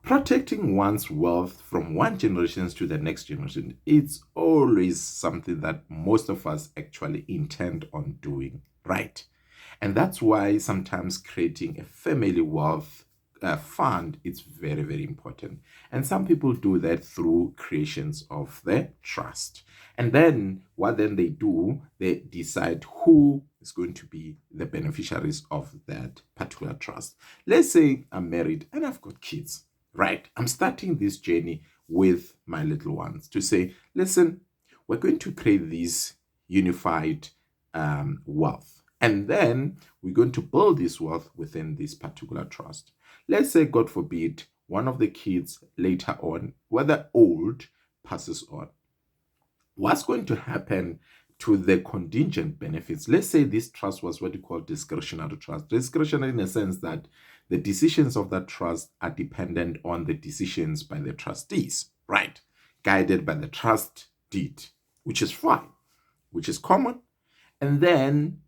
Protecting one's wealth from one generation to the next generation, it's always something that most of us actually intend on doing, right? And that's why sometimes creating a family wealth fund is very, very important. And some people do that through creations of the trust. And then what then they do, they decide who is going to be the beneficiaries of that particular trust. Let's say I'm married and I've got kids, right? I'm starting this journey with my little ones to say, listen, we're going to create this unified wealth. And then we're going to build this wealth within this particular trust. Let's say, God forbid, one of the kids later on, whether old, passes on. What's going to happen to the contingent benefits? Let's say this trust was what you call discretionary trust. Discretionary in a sense that the decisions of that trust are dependent on the decisions by the trustees, right? Guided by the trust deed, which is fine, which is common. And then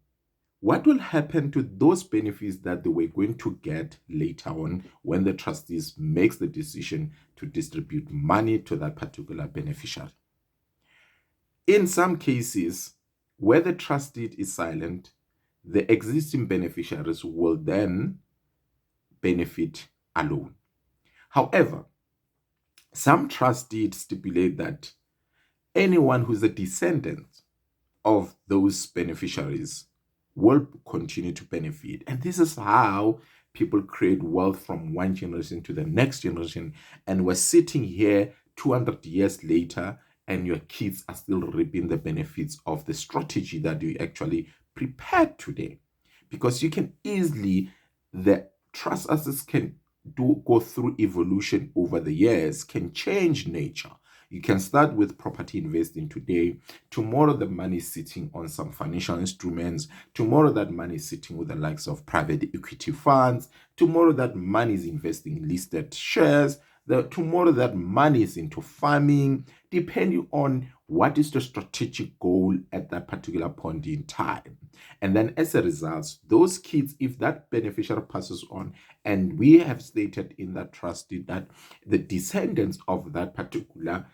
what will happen to those benefits that they were going to get later on when the trustees makes the decision to distribute money to that particular beneficiary? In some cases, where the trust deed is silent, the existing beneficiaries will then benefit alone. However, some trust deeds stipulate that anyone who's a descendant of those beneficiaries will continue to benefit. And this is how people create wealth from one generation to the next generation. And we're sitting here 200 years later, and your kids are still reaping the benefits of the strategy that you actually prepared today. Because you can easily, the trust assets can go through evolution over the years, can change nature. You can start with property investing today. Tomorrow, the money is sitting on some financial instruments. Tomorrow, that money is sitting with the likes of private equity funds. Tomorrow, that money is investing in listed shares. Tomorrow, that money is into farming, depending on what is the strategic goal at that particular point in time. And then as a result, those kids, if that beneficiary passes on, and we have stated in that trust deed that the descendants of that particular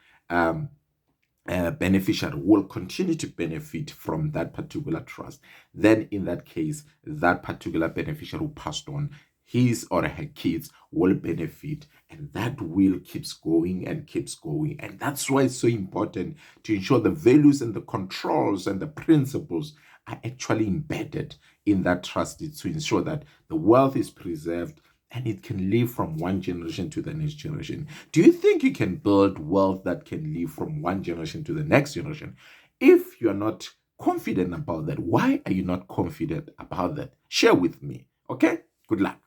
beneficiary will continue to benefit from that particular trust, then in that case, that particular beneficiary who passed on, his or her kids will benefit, and that will keeps going and keeps going. And that's why it's so important to ensure the values and the controls and the principles are actually embedded in that trust deed to ensure that the wealth is preserved and it can live from one generation to the next generation. Do you think you can build wealth that can live from one generation to the next generation? If you're not confident about that, why are you not confident about that? Share with me. Okay? Good luck.